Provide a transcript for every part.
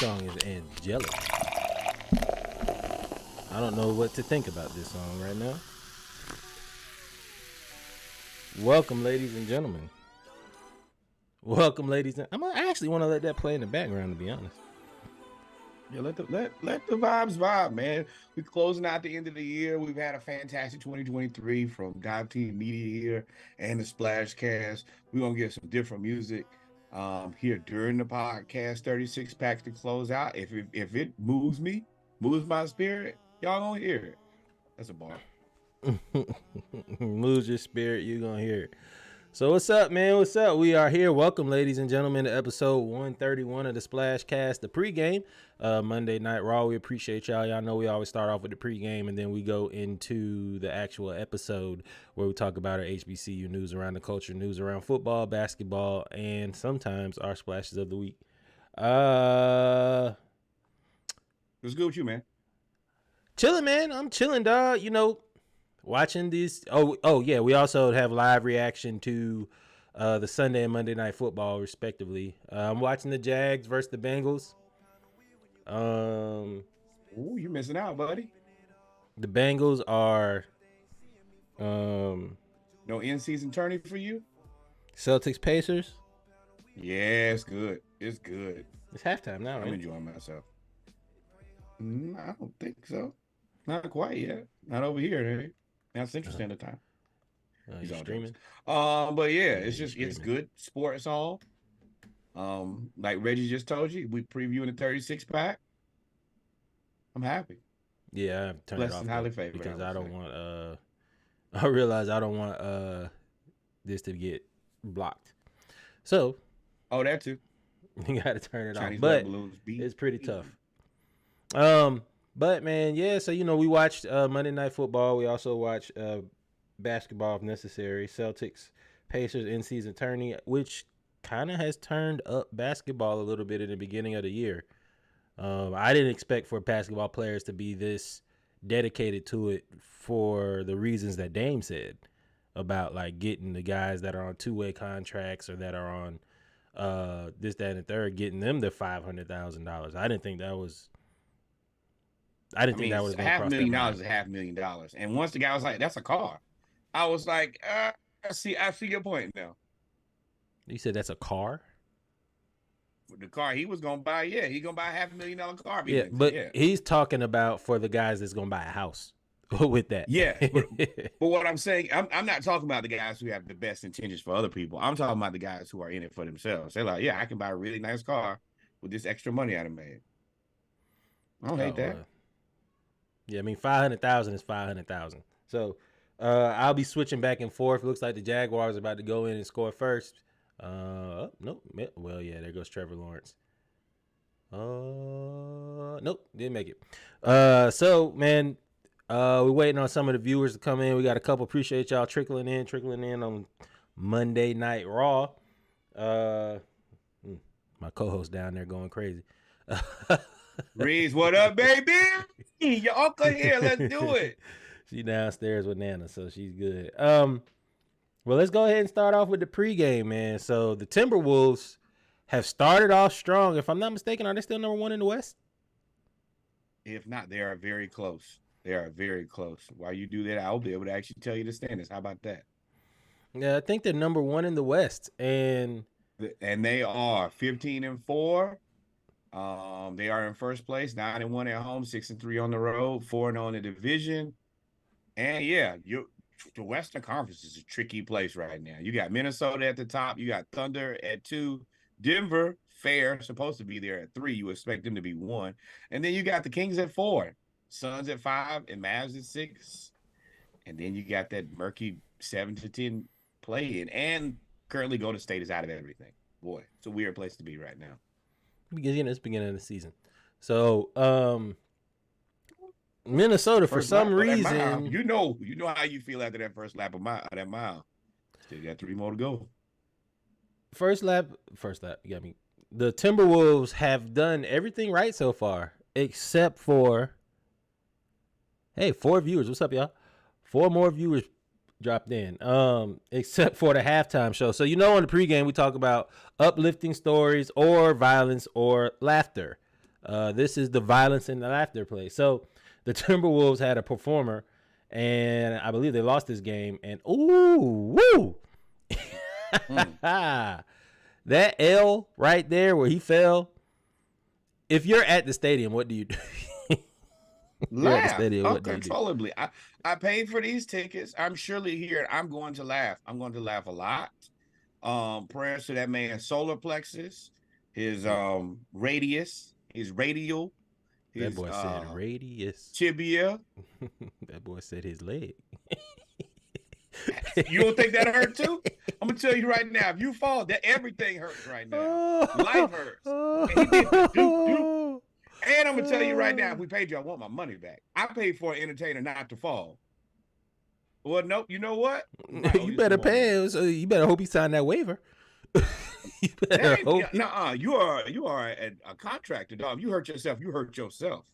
song is angelic. I don't know what to think about this song right now. Welcome, ladies and gentlemen. Welcome, ladies and I actually want to let that play in the background, to be honest. Yeah, let the vibes vibe, man. We're closing out the end of the year. We've had a fantastic 2023 from Dive Team Media here and the Splash Cast. We're gonna get some different music here during the podcast. 36 packs to close out. If it moves me, moves my spirit, y'all gonna hear it. That's a bar. Moves your spirit, you gonna hear it. So what's up, man? What's up? We are here. Welcome, ladies and gentlemen, to episode 131 of the Splash Cast, the pregame, Monday Night Raw. We appreciate y'all. Y'all know we always start off with the pregame, and then we go into the actual episode where we talk about our HBCU news around the culture, news around football, basketball, and sometimes our splashes of the week. What's good with you, man? Chilling, man. I'm chilling, dog. You know, watching these. Oh yeah. We also have live reaction to the Sunday and Monday Night Football, respectively. I'm watching the Jags versus the Bengals. Ooh, you missing out, buddy. The Bengals are no in-season tourney for you. Celtics Pacers. Yeah, it's good. It's good. It's halftime now, right? I'm enjoying myself. I don't think so. Not quite yet. Not over here, right? That's Central Standard Time. He's streaming. But yeah, it's good sports all. Like Reggie just told you, we previewing the 36 pack. I'm happy. Yeah, I've turned it off highly favored because I don't want I realize I don't want this to get blocked. So that too. You gotta turn it Chinese off. But balloons beat. It's pretty tough. But man, yeah, so you know, we watched Monday Night Football. We also watched basketball if necessary. Celtics, Pacers in-season tourney, which kind of has turned up basketball a little bit in the beginning of the year. I didn't expect for basketball players to be this dedicated to it for the reasons that Dame said about like getting the guys that are on two-way contracts or that are on this, that, and the third, getting them the $500,000. I didn't think that was. I think that was $500,000 is $500,000. And once the guy was like, "That's a car," I was like, I see your point now. You said that's a car? The car he was gonna buy, yeah, he's gonna buy a $500,000 car. Yeah, but he's talking about for the guys that's gonna buy a house with that. Yeah, but what I'm saying, I'm not talking about the guys who have the best intentions for other people. I'm talking about the guys who are in it for themselves. They're like, yeah, I can buy a really nice car with this extra money I done made. I don't hate that. Yeah, I mean, 500,000 is 500,000. So I'll be switching back and forth. It looks like the Jaguars are about to go in and score first. Nope. Well, yeah, there goes Trevor Lawrence. Nope, didn't make it. So man, we're waiting on some of the viewers to come in. We got a couple. Appreciate y'all trickling in on Monday Night Raw. My co-host down there going crazy. Reese, what up, baby? Your uncle here. Let's do it. She downstairs with Nana, so she's good. Well, let's go ahead and start off with the pregame, man. So the Timberwolves have started off strong. If I'm not mistaken, are they still number one in the West? If not, they are very close. They are very close. While you do that, I'll be able to actually tell you the standings. How about that? Yeah, I think they're number one in the West, and they are 15-4. They are in first place, 9-1 at home, 6-3 on the road, 4-0 in the division. And yeah, the Western Conference is a tricky place right now. You got Minnesota at the top, you got Thunder at 2, Denver, fair, supposed to be there at 3. You expect them to be 1. And then you got the Kings at 4, Suns at 5, and Mavs at 6. And then you got that murky 7-10 play in. And currently Golden State is out of everything. Boy, it's a weird place to be right now. Because it's beginning of the season. So Minnesota, for some reason, you know how you feel after that first lap of that mile. Still got 3 more to go. First lap. You got me. The Timberwolves have done everything right so far, except for 4 viewers. What's up, y'all? 4 more viewers dropped in, except for the halftime show. So, you know, on the pregame, we talk about uplifting stories or violence or laughter. This is the violence and the laughter play. So the Timberwolves had a performer, and I believe they lost this game. And ooh, woo! Mm. That L right there where he fell. If you're at the stadium, what do you do? You're at the Laugh stadium, what do you do? uncontrollably. I paid for these tickets. I'm surely here. I'm going to laugh. I'm going to laugh a lot. Prayers to that man's solar plexus, his radius, his radial, That his boy said radius. tibia. That boy said his leg. You don't think that hurt too? I'm gonna tell you right now, if you fall, that everything hurts right now. Life hurts. And he did the doop doop. And I'm gonna tell you right now, if we paid you, I want my money back. I paid for an entertainer not to fall. Well, nope. You know what? You better pay him. So you better hope he signed that waiver. You better hope. You are a contractor, dog. You hurt yourself. You hurt yourself.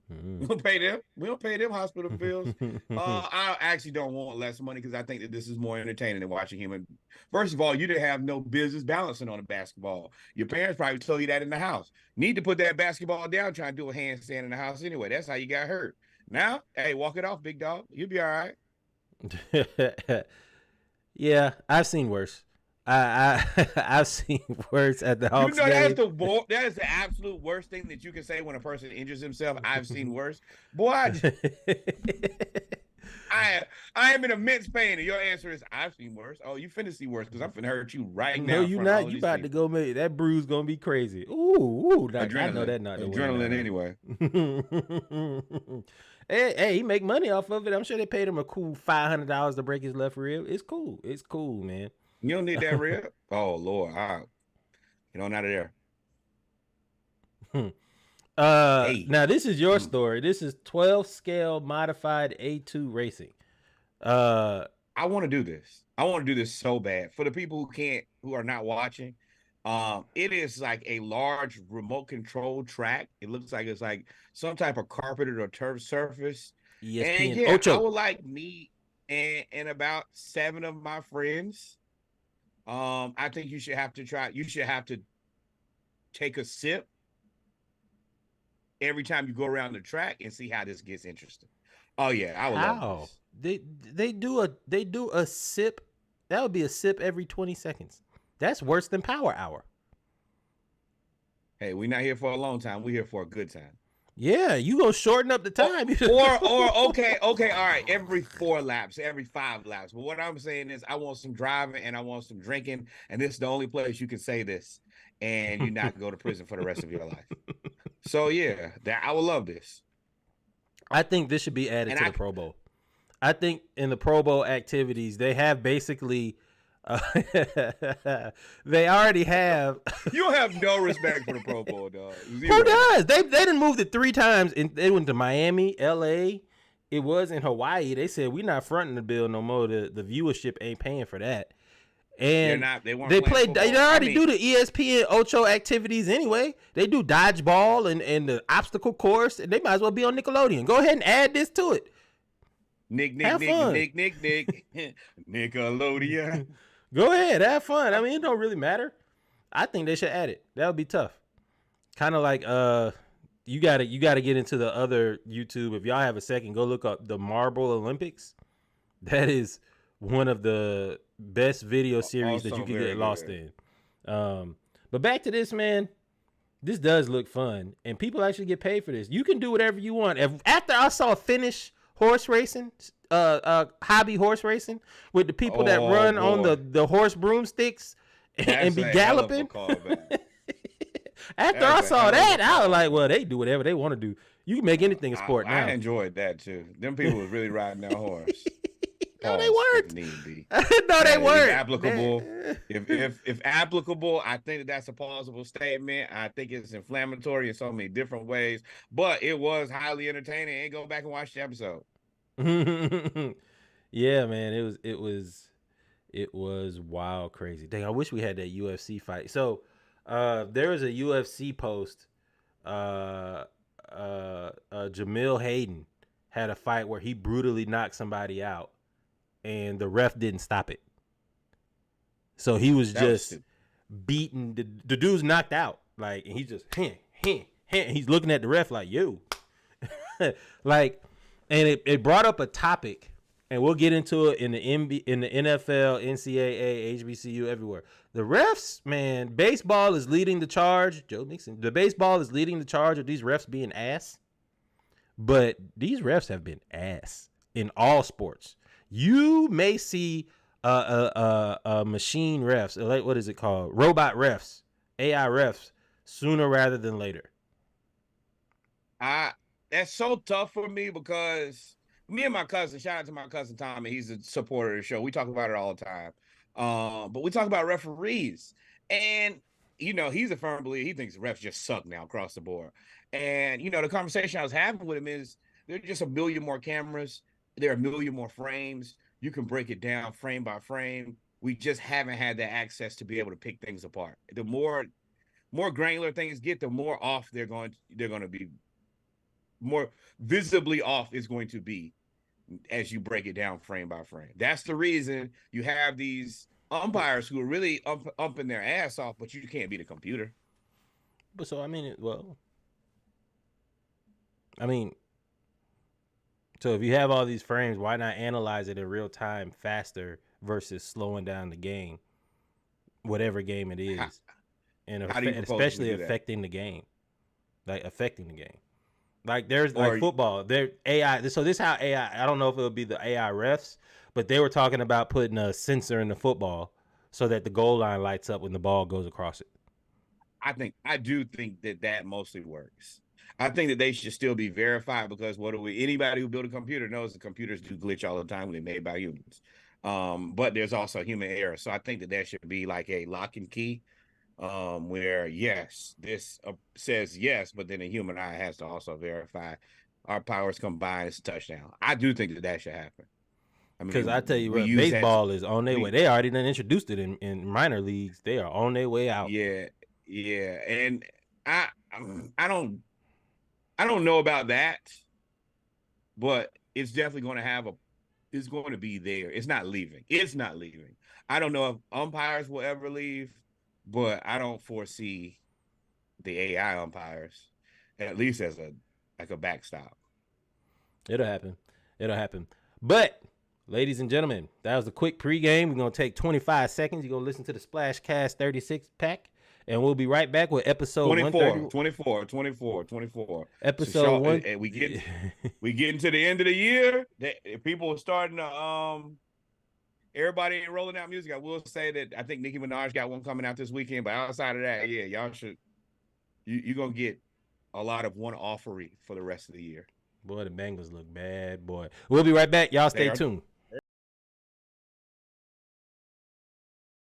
We don't pay them. We don't pay them hospital bills. I actually don't want less money because I think that this is more entertaining than watching him. First of all, you didn't have no business balancing on a basketball. Your parents probably told you that in the house. Need to put that basketball down, trying to do a handstand in the house anyway. That's how you got hurt. Now, hey, walk it off, big dog. You'll be all right. Yeah, I've seen worse. I've seen worse at the Hawks game. That is the absolute worst thing that you can say when a person injures himself. I've seen worse. Boy, I am in immense pain, and your answer is I've seen worse. Oh, you finna see worse because I'm finna hurt you right now. No, you not. You about to go make that bruise gonna be crazy. Ooh, I know that not the adrenaline anyway. Hey, he make money off of it. I'm sure they paid him a cool $500 to break his left rib. It's cool. It's cool, man. You don't need that rib. Oh Lord, get on out of there. Now this is your story. This is 12 scale modified A2 racing. I want to do this. I want to do this so bad. For the people who are not watching, it is like a large remote control track. It looks like it's like some type of carpeted or turf surface. ESPN and yeah, Ocho. I would like me and about 7 of my friends. I think you should have to try. You should have to take a sip every time you go around the track and see how this gets interesting. Oh yeah, I would love this. They do a sip. That would be a sip every 20 seconds. That's worse than Power Hour. Hey, we're not here for a long time. We're here for a good time. Yeah, you go shorten up the time. Okay, all right. Every 4 laps, every 5 laps. But what I'm saying is I want some driving and I want some drinking. And this is the only place you can say this and you not go to prison for the rest of your life. So yeah, I would love this. I think this should be added to the Pro Bowl. I think in the Pro Bowl activities, they have basically they already have. You have no respect for the Pro Bowl, dog. Zero. Who does? They done moved it 3 times, and they went to Miami, L.A. It was in Hawaii. They said we're not fronting the bill no more. The viewership ain't paying for that. And they already do the ESPN Ocho activities anyway. They do dodgeball and the obstacle course, and they might as well be on Nickelodeon. Go ahead and add this to it. Nick, Nickelodeon. Go ahead, have fun. I mean, it don't really matter. I think they should add it. That would be tough. Kind of like you gotta get into the other YouTube. If y'all have a second, go look up the Marble Olympics. That is one of the best video series that you can get lost in. But back to this, man. This does look fun, and people actually get paid for this. You can do whatever you want. After I saw Finnish horse racing, hobby horse racing with the people that run on the horse broomsticks and be galloping. After I saw that, I was like, well, they do whatever they want to do. You can make anything a sport now. I enjoyed that too. Them people was really riding their horse. No, they weren't. No, they weren't. Applicable. If applicable, I think that's a plausible statement. I think it's inflammatory in so many different ways, but it was highly entertaining. And go back and watch the episode. Yeah, man, it was wild, crazy. Dang, I wish we had that UFC fight. So, there was a UFC post. Jamil Hayden had a fight where he brutally knocked somebody out, and the ref didn't stop it. So he was just beating the dude's knocked out, like, and he just He's looking at the ref like, yo. Like, and it brought up a topic, and we'll get into it in the in the NFL, NCAA, HBCU, everywhere. The refs, man, baseball is leading the charge. Joe Mixon, the baseball is leading the charge of these refs being ass, but these refs have been ass in all sports. You may see machine refs, like what is it called, robot refs, AI refs, sooner rather than later. I That's so tough for me because me and my cousin, shout out to my cousin Tommy, he's a supporter of the show. We talk about it all the time. But we talk about referees, and he's a firm believer. He thinks refs just suck now across the board. And the conversation I was having with him is there's just a million more cameras, there are a million more frames. You can break it down frame by frame. We just haven't had the access to be able to pick things apart. The more granular things get, the more off they're going to be, more visibly off is going to be as you break it down frame by frame. That's the reason you have these umpires who are really umping their ass off, but you can't beat a computer. But so I mean, well, I mean, so if you have all these frames, why not analyze it in real time faster versus slowing down the game, whatever game it How, is, and how do you propose we especially do that? affecting the game, like affecting the game. Like there's like Or football, there AI. So this how AI. I don't know if it'll be the AI refs, but they were talking about putting a sensor in the football so that the goal line lights up when the ball goes across it. I do think that mostly works. I think that they should still be verified because anybody who built a computer knows the computers do glitch all the time when they're made by humans. But there's also human error. So I think that should be like a lock and key, where yes, this says yes, but then a human eye has to also verify our powers combined. It's a touchdown. I do think that should happen. I Because I mean, tell you we what, use that. baseball is on their way. We They already done introduced it in minor leagues. They are on their way out. Yeah, yeah, and I I don't I don't know about that, but it's definitely going to have a it's going to be there. It's not leaving. It's not leaving. I don't know if umpires will ever leave, but I don't foresee the AI umpires, at least as a like a backstop. It'll happen. It'll happen. But, ladies and gentlemen, that was a quick pregame. We're going to take 25 seconds. You're going to listen to the Splashcast 36 pack, and we'll be right back with episode 24, 130. 24, 24, 24. So Episode one. we get into the end of the year. People are starting to everybody ain't rolling out music. I will say that I think Nicki Minaj got one coming out this weekend, but outside of that, yeah, y'all should you're gonna get a lot of one offery for the rest of the year. Boy, the Bengals look bad, boy. We'll be right back. Y'all They stay are tuned.